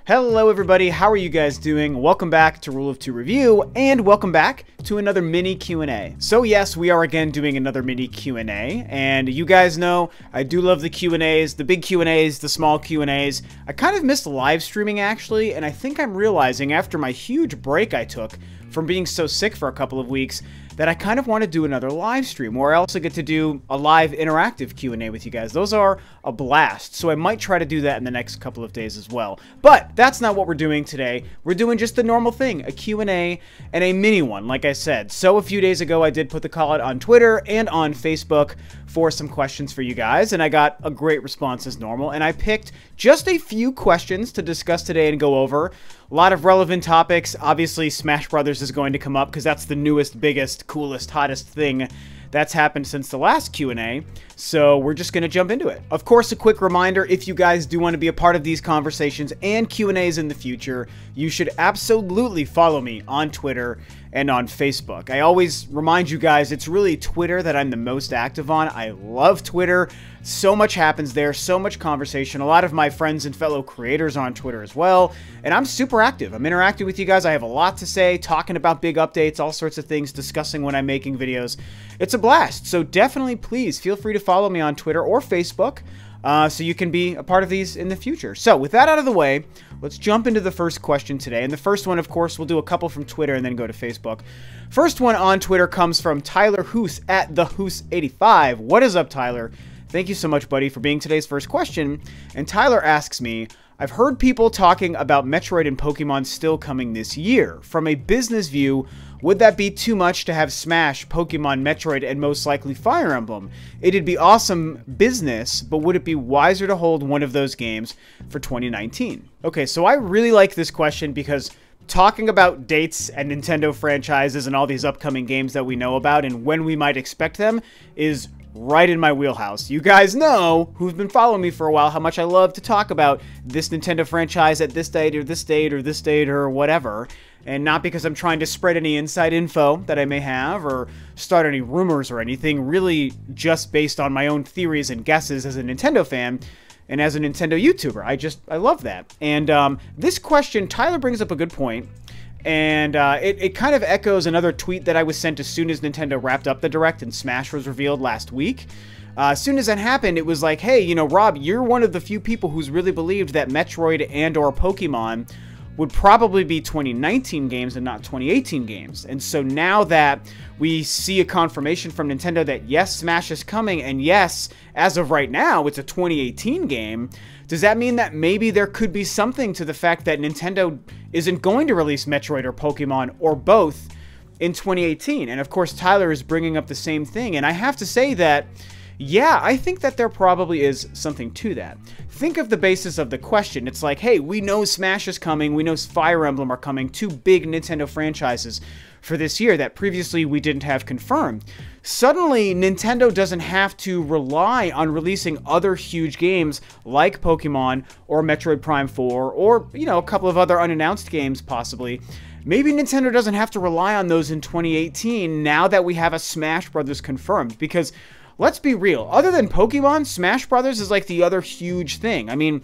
Hello everybody, how are you guys doing? Welcome back to Rule of Two Review, and welcome back to another mini Q&A. So yes, we are again doing another mini Q&A, and you guys know I do love the Q&As, the big Q&As, the small Q&As. I kind of missed live streaming actually, and I think I'm realizing after my huge break I took from being so sick for a couple of weeks that I kind of want to do another live stream where I also get to do a live interactive Q&A with you guys. Those are a blast, so I might try to do that in the next couple of days as well. But that's not what we're doing today. We're doing just the normal thing, a Q&A and a mini one, like I said. So a few days ago, I did put the call out on Twitter and on Facebook for some questions for you guys, and I got a great response as normal, and I picked just a few questions to discuss today and go over. A lot of relevant topics. Obviously, Smash Brothers is going to come up because that's the newest, biggest, coolest, hottest thing that's happened since the last Q&A, so we're just going to jump into it. Of course, a quick reminder, if you guys do want to be a part of these conversations and Q&As in the future, you should absolutely follow me on Twitter and on Facebook. I always remind you guys, it's really Twitter that I'm the most active on. I love Twitter. So much happens there, so much conversation. A lot of my friends and fellow creators are on Twitter as well, and I'm super active. I'm interacting with you guys. I have a lot to say, talking about big updates, all sorts of things, discussing when I'm making videos. It's a blast, so definitely please feel free to follow me on Twitter or Facebook so you can be a part of these in the future. So with that out of the way, let's jump into the first question today. And the first one, of course, we'll do a couple from Twitter and then go to Facebook. First one on Twitter comes from Tyler Hoos at TheHoos85. What is up, Tyler? Thank you so much, buddy, for being today's first question. And Tyler asks me, I've heard people talking about Metroid and Pokemon still coming this year. From a business view, would that be too much to have Smash, Pokemon, Metroid, and most likely Fire Emblem? It'd be awesome business, but would it be wiser to hold one of those games for 2019? Okay, so I really like this question because talking about dates and Nintendo franchises and all these upcoming games that we know about and when we might expect them is right in my wheelhouse. You guys know, who've been following me for a while, how much I love to talk about this Nintendo franchise at this date or this date or this date or whatever. And not because I'm trying to spread any inside info that I may have or start any rumors or anything, really just based on my own theories and guesses as a Nintendo fan and as a Nintendo YouTuber. I love that. And this question, Tyler brings up a good point. And it kind of echoes another tweet that I was sent as soon as Nintendo wrapped up the Direct and Smash was revealed last week. As soon as that happened, it was like, hey, you know, Rob, you're one of the few people who's really believed that Metroid and or Pokemon would probably be 2019 games and not 2018 games. And so now that we see a confirmation from Nintendo that yes, Smash is coming, and yes, as of right now, it's a 2018 game, does that mean that maybe there could be something to the fact that Nintendo isn't going to release Metroid or Pokemon or both in 2018? And of course, Tyler is bringing up the same thing. And I have to say that, yeah, I think that there probably is something to that. Think of the basis of the question. It's like, hey, we know Smash is coming. We know Fire Emblem are coming. Two big Nintendo franchises for this year that previously we didn't have confirmed. Suddenly, Nintendo doesn't have to rely on releasing other huge games like Pokemon or Metroid Prime 4 or, you know, a couple of other unannounced games possibly. Maybe Nintendo doesn't have to rely on those in 2018 now that we have a Smash Brothers confirmed, because let's be real, other than Pokemon, Smash Brothers is like the other huge thing. I mean,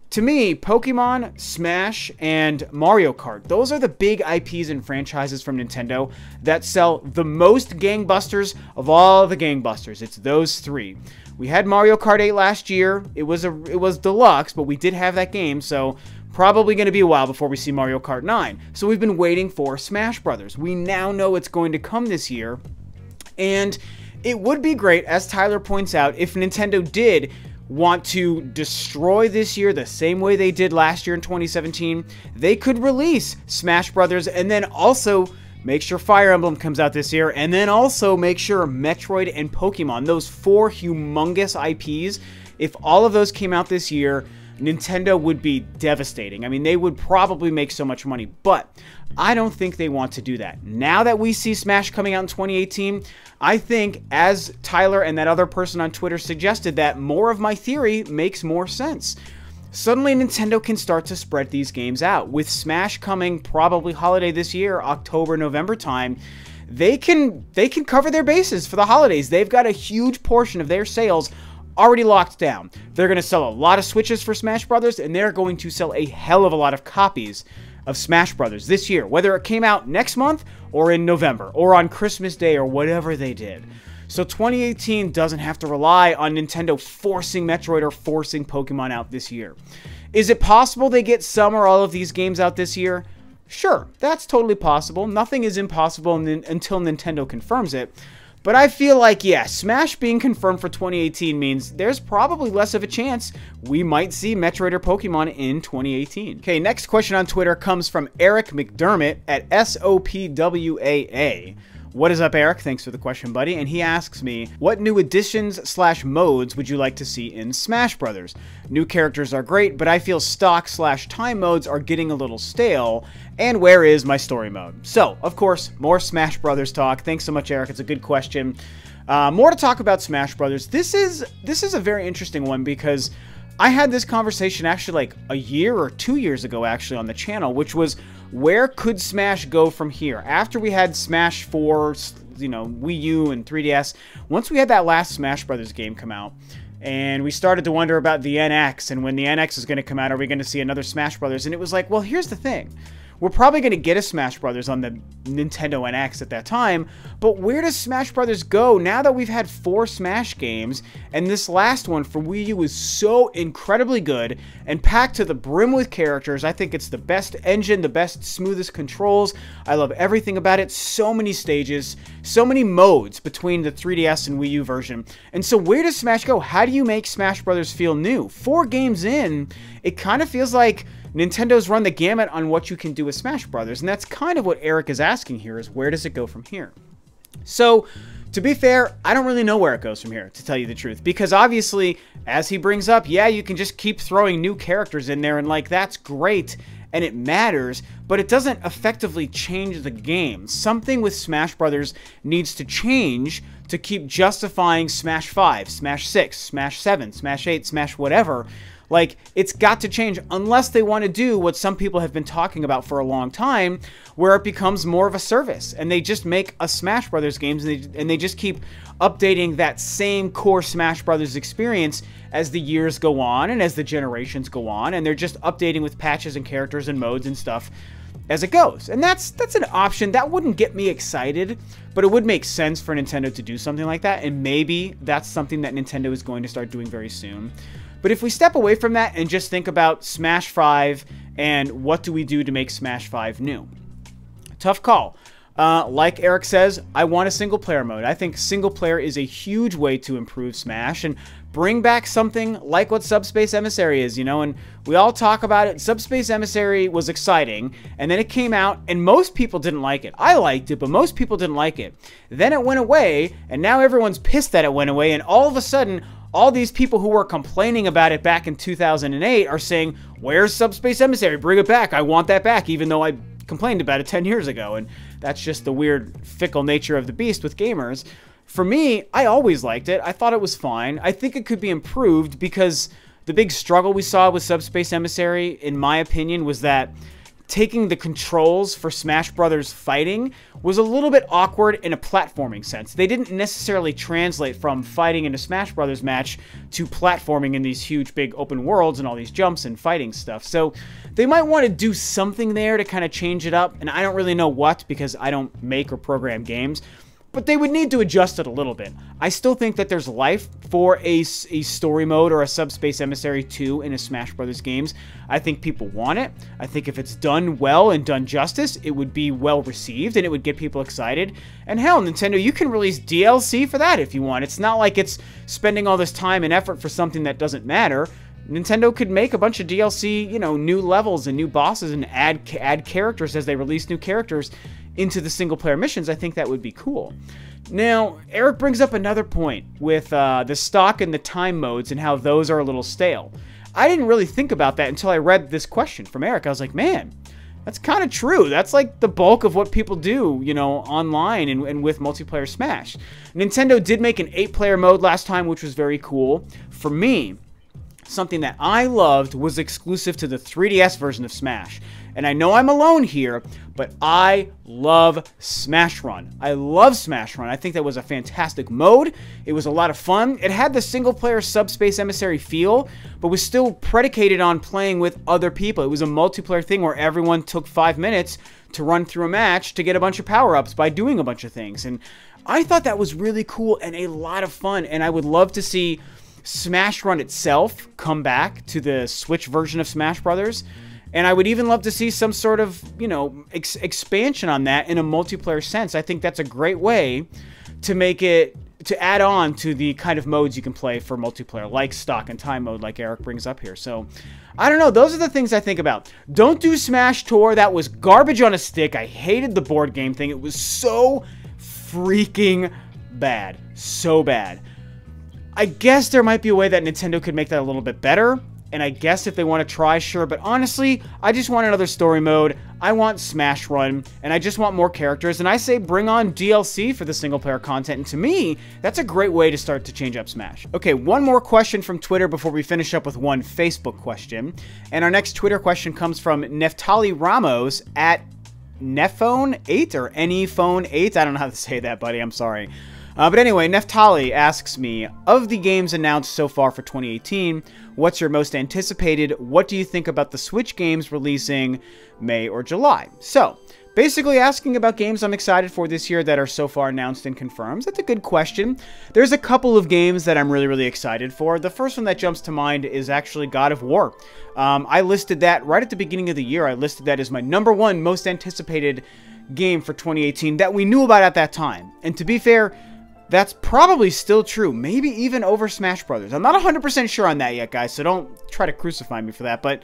to me, Pokemon, Smash, and Mario Kart, those are the big IPs and franchises from Nintendo that sell the most gangbusters of all the gangbusters. It's those three. We had Mario Kart 8 last year. It was deluxe, but we did have that game, so probably going to be a while before we see Mario Kart 9. So we've been waiting for Smash Brothers. We now know it's going to come this year, and it would be great, as Tyler points out, if Nintendo did want to destroy this year the same way they did last year in 2017, they could release Smash Brothers and then also make sure Fire Emblem comes out this year, and then also make sure Metroid and Pokemon, those four humongous IPs, if all of those came out this year, Nintendo would be devastating. I mean, they would probably make so much money, but I don't think they want to do that. Now that we see Smash coming out in 2018, I think, as Tyler and that other person on Twitter suggested, that more of my theory makes more sense. Suddenly, Nintendo can start to spread these games out. With Smash coming probably holiday this year, October, November time, they can cover their bases for the holidays. They've got a huge portion of their sales already locked down. They're going to sell a lot of Switches for Smash Brothers, and they're going to sell a hell of a lot of copies of Smash Brothers this year, whether it came out next month or in November or on Christmas Day or whatever they did. So 2018 doesn't have to rely on Nintendo forcing Metroid or forcing Pokemon out this year. Is it possible they get some or all of these games out this year? Sure, that's totally possible. Nothing is impossible until Nintendo confirms it. But I feel like, yeah, Smash being confirmed for 2018 means there's probably less of a chance we might see Metroid or Pokemon in 2018. Okay, next question on Twitter comes from Eric McDermott at SOPWAA. What is up, Eric? Thanks for the question, buddy. And he asks me, what new additions/modes would you like to see in Smash Brothers? New characters are great, but I feel stock/time modes are getting a little stale. And where is my story mode? So, of course, more Smash Brothers talk. Thanks so much, Eric. It's a good question. More to talk about Smash Brothers. This is a very interesting one because I had this conversation actually like a year or 2 years ago actually on the channel, which was, where could Smash go from here? After we had Smash 4, Wii U and 3DS, once we had that last Smash Brothers game come out, and we started to wonder about the NX, and when the NX is going to come out, are we going to see another Smash Brothers? And it was like, well, here's the thing. We're probably going to get a Smash Brothers on the Nintendo NX at that time, but where does Smash Brothers go now that we've had 4 Smash games, and this last one for Wii U is so incredibly good and packed to the brim with characters? I think it's the best engine, the best, smoothest controls. I love everything about it. So many stages, so many modes between the 3DS and Wii U version. And so where does Smash go? How do you make Smash Brothers feel new? 4 games in, it kind of feels like Nintendo's run the gamut on what you can do with Smash Brothers, and that's kind of what Eric is asking here, is where does it go from here? So, to be fair, I don't really know where it goes from here, to tell you the truth, because obviously, as he brings up, yeah, you can just keep throwing new characters in there, and like, that's great, and it matters, but it doesn't effectively change the game. Something with Smash Brothers needs to change to keep justifying Smash 5, Smash 6, Smash 7, Smash 8, Smash whatever. Like, it's got to change unless they want to do what some people have been talking about for a long time, where it becomes more of a service and they just make a Smash Brothers games and they just keep updating that same core Smash Brothers experience as the years go on and as the generations go on, and they're just updating with patches and characters and modes and stuff as it goes. And that's an option that wouldn't get me excited, but it would make sense for Nintendo to do something like that, and maybe that's something that Nintendo is going to start doing very soon. But if we step away from that and just think about Smash 5 and what do we do to make Smash 5 new? Tough call. Like Eric says, I want a single player mode. I think single player is a huge way to improve Smash and bring back something like what Subspace Emissary is, and we all talk about it. Subspace Emissary was exciting, and then it came out, and most people didn't like it. I liked it, but most people didn't like it. Then it went away, and now everyone's pissed that it went away, and all of a sudden, all these people who were complaining about it back in 2008 are saying, where's Subspace Emissary? Bring it back. I want that back, even though I complained about it 10 years ago. And that's just the weird, fickle nature of the beast with gamers. For me, I always liked it. I thought it was fine. I think it could be improved because the big struggle we saw with Subspace Emissary, in my opinion, was that taking the controls for Smash Brothers fighting was a little bit awkward in a platforming sense. They didn't necessarily translate from fighting in a Smash Brothers match to platforming in these huge big open worlds and all these jumps and fighting stuff. So they might want to do something there to kind of change it up, and I don't really know what because I don't make or program games. But they would need to adjust it a little bit. I still think that there's life for a story mode or a Subspace Emissary 2 in a Smash Brothers games. I think people want it. I think if it's done well and done justice, it would be well received and it would get people excited. And hell, Nintendo, you can release DLC for that if you want. It's not like it's spending all this time and effort for something that doesn't matter. Nintendo could make a bunch of DLC, new levels and new bosses and add characters as they release new characters into the single-player missions. I think that would be cool. Now, Eric brings up another point with the stock and the time modes and how those are a little stale. I didn't really think about that until I read this question from Eric. I was like, man, that's kind of true. That's like the bulk of what people do, online and with multiplayer Smash. Nintendo did make an 8-player mode last time, which was very cool. For me, something that I loved was exclusive to the 3DS version of Smash. And I know I'm alone here, but I love Smash Run. I love Smash Run. I think that was a fantastic mode. It was a lot of fun. It had the single-player Subspace Emissary feel, but was still predicated on playing with other people. It was a multiplayer thing where everyone took 5 minutes to run through a match to get a bunch of power-ups by doing a bunch of things. And I thought that was really cool and a lot of fun, and I would love to see Smash Run itself come back to the Switch version of Smash Brothers. And I would even love to see some sort of, you know, expansion on that in a multiplayer sense. I think that's a great way to make it, to add on to the kind of modes you can play for multiplayer, like stock and time mode, like Eric brings up here. So, I don't know. Those are the things I think about. Don't do Smash Tour. That was garbage on a stick. I hated the board game thing. It was so freaking bad. So bad. I guess there might be a way that Nintendo could make that a little bit better. And I guess if they want to try, sure. But honestly, I just want another story mode. I want Smash Run. And I just want more characters. And I say bring on DLC for the single-player content. And to me, that's a great way to start to change up Smash. Okay, one more question from Twitter before we finish up with one Facebook question. And our next Twitter question comes from Neftali Ramos at Nephone8 or Anyphone8. I don't know how to say that, buddy. I'm sorry. But anyway, Neftali asks me, of the games announced so far for 2018, what's your most anticipated? What do you think about the Switch games releasing May or July? So, basically asking about games I'm excited for this year that are so far announced and confirmed. That's a good question. There's a couple of games that I'm really, really excited for. The first one that jumps to mind is actually God of War. I listed that right at the beginning of the year. I listed that as my #1 most anticipated game for 2018 that we knew about at that time. And to be fair, that's probably still true, maybe even over Smash Brothers. I'm not 100% sure on that yet, guys, so don't try to crucify me for that. But,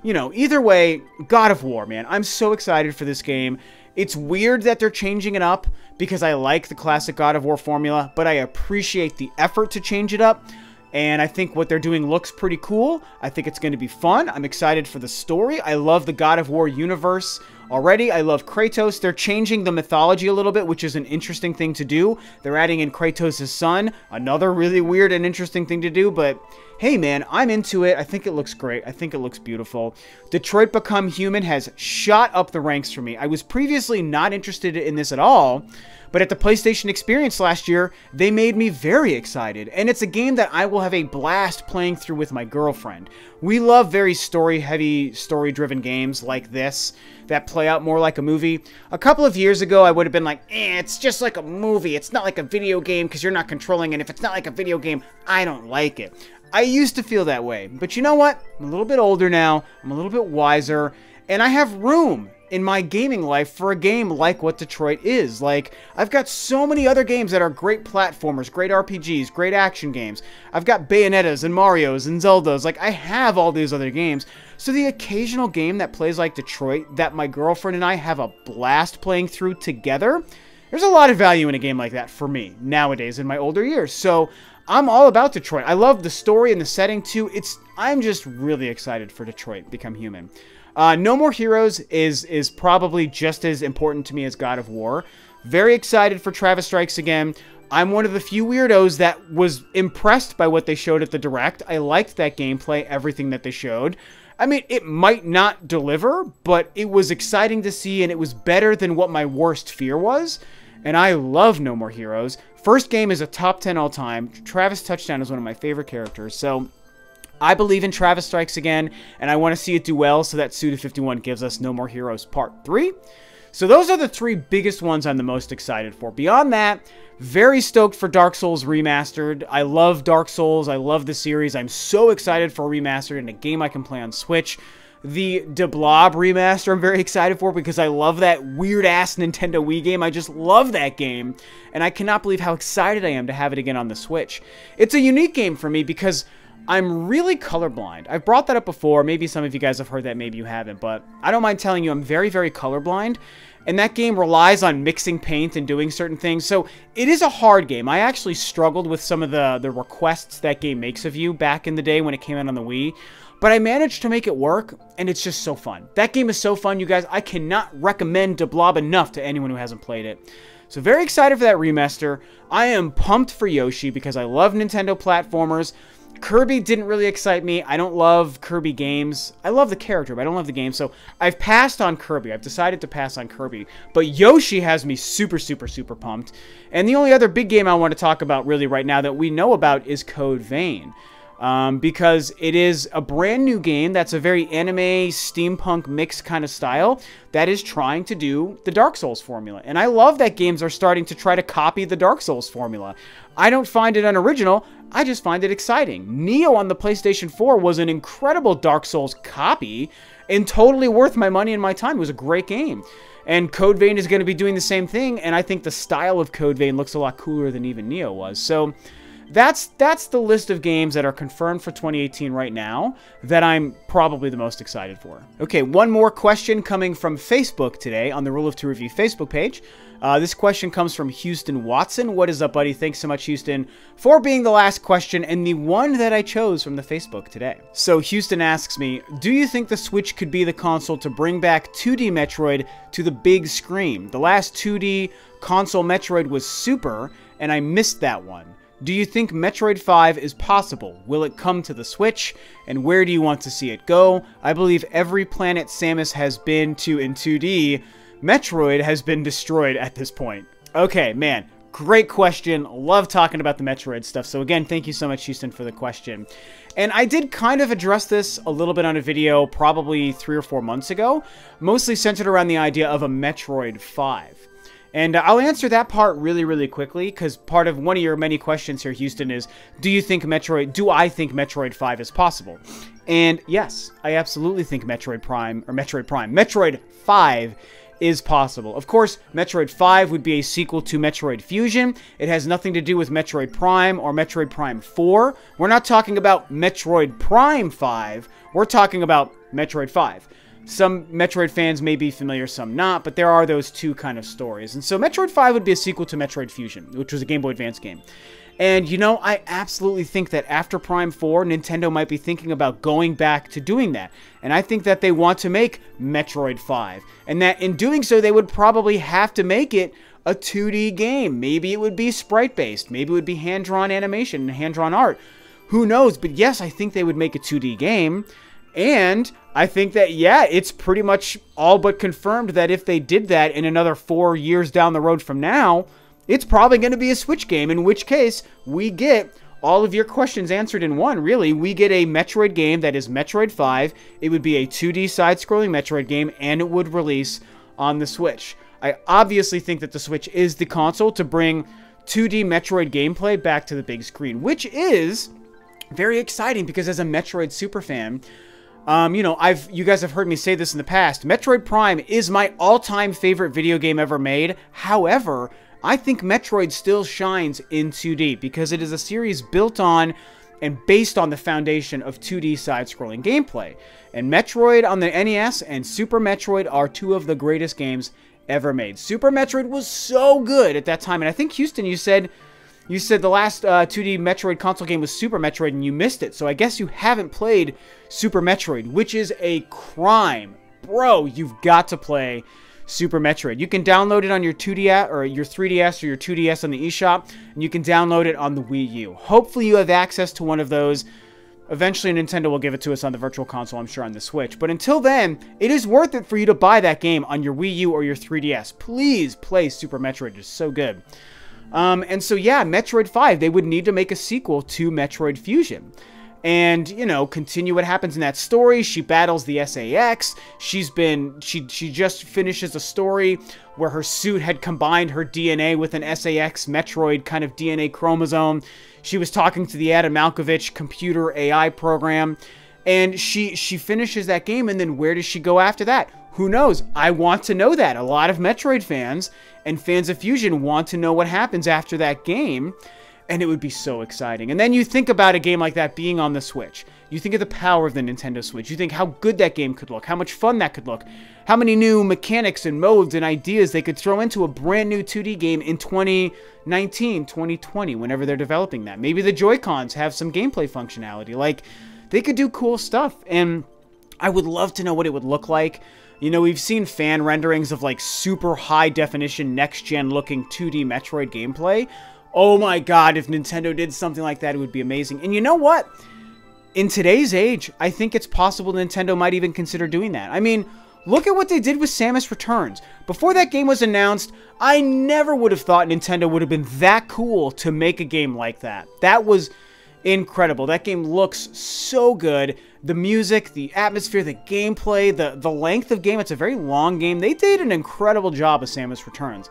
you know, either way, God of War, man. I'm so excited for this game. It's weird that they're changing it up because I like the classic God of War formula, but I appreciate the effort to change it up. And I think what they're doing looks pretty cool. I think it's going to be fun. I'm excited for the story. I love the God of War universe already. I love Kratos. They're changing the mythology a little bit, which is an interesting thing to do. They're adding in Kratos' son. Another really weird and interesting thing to do, but hey man, I'm into it. I think it looks great. I think it looks beautiful. Detroit Become Human has shot up the ranks for me. I was previously not interested in this at all, but at the PlayStation Experience last year, they made me very excited. And it's a game that I will have a blast playing through with my girlfriend. We love very story-heavy, story-driven games like this that play out more like a movie. A couple of years ago, I would have been like, it's just like a movie. It's not like a video game because you're not controlling it. If it's not like a video game, I don't like it. I used to feel that way. But you know what? I'm a little bit older now. I'm a little bit wiser. And I have room in my gaming life for a game like what Detroit is. Like, I've got so many other games that are great platformers, great RPGs, great action games. I've got Bayonettas and Marios and Zeldas. Like, I have all these other games. So the occasional game that plays like Detroit that my girlfriend and I have a blast playing through together, there's a lot of value in a game like that for me nowadays in my older years. So I'm all about Detroit. I love the story and the setting too. I'm just really excited for Detroit Become Human. No More Heroes is probably just as important to me as God of War. Very excited for Travis Strikes Again. I'm one of the few weirdos that was impressed by what they showed at the Direct. I liked that gameplay, everything that they showed. I mean, it might not deliver, but it was exciting to see, and it was better than what my worst fear was. And I love No More Heroes. First game is a top 10 all time. Travis Touchdown is one of my favorite characters. So I believe in Travis Strikes Again, and I want to see it do well, so that Suda51 gives us No More Heroes Part 3. So those are the three biggest ones I'm the most excited for. Beyond that, very stoked for Dark Souls Remastered. I love Dark Souls. I love the series. I'm so excited for Remastered and a game I can play on Switch. The De Blob remaster I'm very excited for because I love that weird-ass Nintendo Wii game. I just love that game, and I cannot believe how excited I am to have it again on the Switch. It's a unique game for me because I'm really colorblind. I've brought that up before. Maybe some of you guys have heard that, maybe you haven't, but I don't mind telling you I'm very, very colorblind, and that game relies on mixing paint and doing certain things, so it is a hard game. I actually struggled with some of the requests that game makes of you back in the day when it came out on the Wii, but I managed to make it work, and it's just so fun. That game is so fun, you guys. I cannot recommend De Blob enough to anyone who hasn't played it. So very excited for that remaster. I am pumped for Yoshi because I love Nintendo platformers. Kirby didn't really excite me. I don't love Kirby games. I love the character, but I don't love the game. So I've passed on Kirby. I've decided to pass on Kirby. But Yoshi has me super, super, super pumped. And the only other big game I want to talk about really right now that we know about is Code Vein. Because it is a brand new game that's a very anime, steampunk mix kind of style that is trying to do the Dark Souls formula. And I love that games are starting to try to copy the Dark Souls formula. I don't find it unoriginal, I just find it exciting. Neo on the PlayStation 4 was an incredible Dark Souls copy and totally worth my money and my time. It was a great game. And Code Vein is going to be doing the same thing, and I think the style of Code Vein looks a lot cooler than even Neo was. So that's the list of games that are confirmed for 2018 right now that I'm probably the most excited for. Okay, one more question coming from Facebook today on the Rule of Two Review Facebook page. This question comes from Houston Watson. What is up, buddy? Thanks so much, Houston, for being the last question and the one that I chose from the Facebook today. So Houston asks me, do you think the Switch could be the console to bring back 2D Metroid to the big screen? The last 2D console Metroid was Super, and I missed that one. Do you think Metroid 5 is possible? Will it come to the Switch? And where do you want to see it go? I believe every planet Samus has been to in 2D, Metroid has been destroyed at this point. Okay, man, great question. Love talking about the Metroid stuff. So again, thank you so much, Houston, for the question. And I did kind of address this a little bit on a video probably 3 or 4 months ago, mostly centered around the idea of a Metroid 5. And I'll answer that part really, really quickly, because part of one of your many questions here, Houston, is, do I think Metroid 5 is possible? And yes, I absolutely think Metroid 5 is possible. Of course, Metroid 5 would be a sequel to Metroid Fusion. It has nothing to do with Metroid Prime or Metroid Prime 4. We're not talking about Metroid Prime 5. We're talking about Metroid 5. Some Metroid fans may be familiar, some not, but there are those two kind of stories. And so Metroid 5 would be a sequel to Metroid Fusion, which was a Game Boy Advance game. And, you know, I absolutely think that after Prime 4, Nintendo might be thinking about going back to doing that. And I think that they want to make Metroid 5. And that in doing so, they would probably have to make it a 2D game. Maybe it would be sprite-based. Maybe it would be hand-drawn animation and hand-drawn art. Who knows? But yes, I think they would make a 2D game. And I think that, yeah, it's pretty much all but confirmed that if they did that in another 4 years down the road from now, it's probably going to be a Switch game, in which case we get all of your questions answered in one, really. We get a Metroid game that is Metroid 5. It would be a 2D side-scrolling Metroid game, and it would release on the Switch. I obviously think that the Switch is the console to bring 2D Metroid gameplay back to the big screen, which is very exciting because as a Metroid superfan, you know, you guys have heard me say this in the past. Metroid Prime is my all-time favorite video game ever made. However, I think Metroid still shines in 2D because it is a series built on and based on the foundation of 2D side-scrolling gameplay. And Metroid on the NES and Super Metroid are two of the greatest games ever made. Super Metroid was so good at that time. And I think, Houston, you said the last 2D Metroid console game was Super Metroid and you missed it. So I guess you haven't played Super Metroid, which is a crime. Bro, you've got to play Super Metroid. You can download it on your 2DS or your 3DS or your 2DS on the eShop, and you can download it on the Wii U. Hopefully you have access to one of those. Eventually Nintendo will give it to us on the Virtual Console, I'm sure, on the Switch. But until then, it is worth it for you to buy that game on your Wii U or your 3DS. Please play Super Metroid. It's so good. And so, yeah, Metroid 5, they would need to make a sequel to Metroid Fusion. And, you know, continue what happens in that story. She battles the SAX. She just finishes a story where her suit had combined her DNA with an SAX Metroid kind of DNA chromosome. She was talking to the Adam Malkovich computer AI program. And she finishes that game, and then where does she go after that? Who knows? I want to know that. A lot of Metroid fans and fans of Fusion want to know what happens after that game, and it would be so exciting. And then you think about a game like that being on the Switch. You think of the power of the Nintendo Switch. You think how good that game could look, how much fun that could look, how many new mechanics and modes and ideas they could throw into a brand new 2D game in 2019, 2020, whenever they're developing that. Maybe the Joy-Cons have some gameplay functionality. Like, they could do cool stuff, and I would love to know what it would look like. You know, we've seen fan renderings of, like, super high-definition, next-gen looking 2D Metroid gameplay. oh my god, if Nintendo did something like that, it would be amazing. And you know what? In today's age, I think it's possible Nintendo might even consider doing that. I mean, look at what they did with Samus Returns. Before that game was announced, I never would have thought Nintendo would have been that cool to make a game like that. That was incredible. That game looks so good. The music, the atmosphere, the gameplay, the length of game. It's a very long game. They did an incredible job of Samus Returns.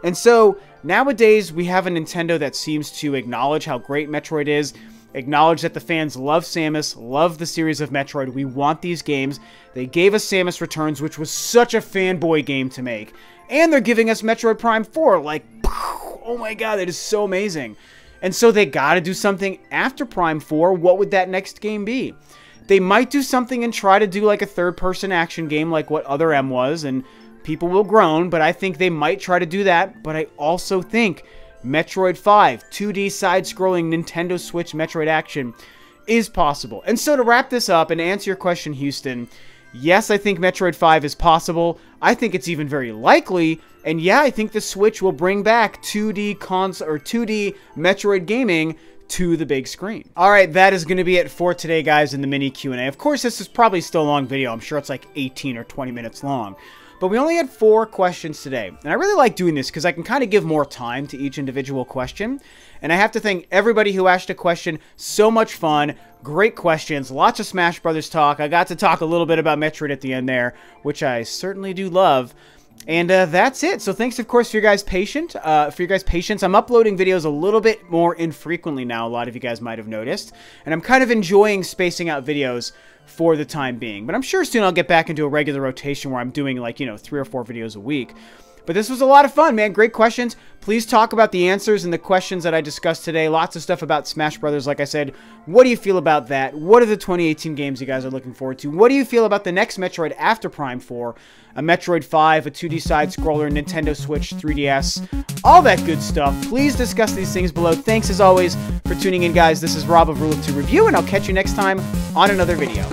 And so, nowadays, we have a Nintendo that seems to acknowledge how great Metroid is, acknowledge that the fans love Samus, love the series of Metroid. We want these games. They gave us Samus Returns, which was such a fanboy game to make. And they're giving us Metroid Prime 4. Like, oh my god, that is so amazing. And so they gotta do something after Prime 4. What would that next game be? They might do something and try to do like a third-person action game like what Other M was, and people will groan, but I think they might try to do that. But I also think Metroid 5, 2D side-scrolling Nintendo Switch Metroid action is possible. And so to wrap this up and answer your question, Houston, yes, I think Metroid 5 is possible. I think it's even very likely. And yeah, I think the Switch will bring back 2D Metroid gaming to the big screen. Alright, that is going to be it for today, guys, in the mini Q&A. Of course, this is probably still a long video. I'm sure it's like 18 or 20 minutes long. But we only had 4 questions today. And I really like doing this because I can kind of give more time to each individual question. And I have to thank everybody who asked a question. So much fun. Great questions. Lots of Smash Brothers talk. I got to talk a little bit about Metroid at the end there, which I certainly do love. And that's it. So thanks, of course, for your guys' patience. I'm uploading videos a little bit more infrequently now. A lot of you guys might have noticed. And I'm kind of enjoying spacing out videos for the time being. But I'm sure soon I'll get back into a regular rotation where I'm doing, like, you know, 3 or 4 videos a week. But this was a lot of fun, man. Great questions. Please talk about the answers and the questions that I discussed today. Lots of stuff about Smash Brothers, like I said. What do you feel about that? What are the 2018 games you guys are looking forward to? What do you feel about the next Metroid after Prime 4? A Metroid 5, a 2D side-scroller, Nintendo Switch, 3DS, all that good stuff. Please discuss these things below. Thanks, as always, for tuning in, guys. This is Rob of Rule of 2 Review, and I'll catch you next time on another video.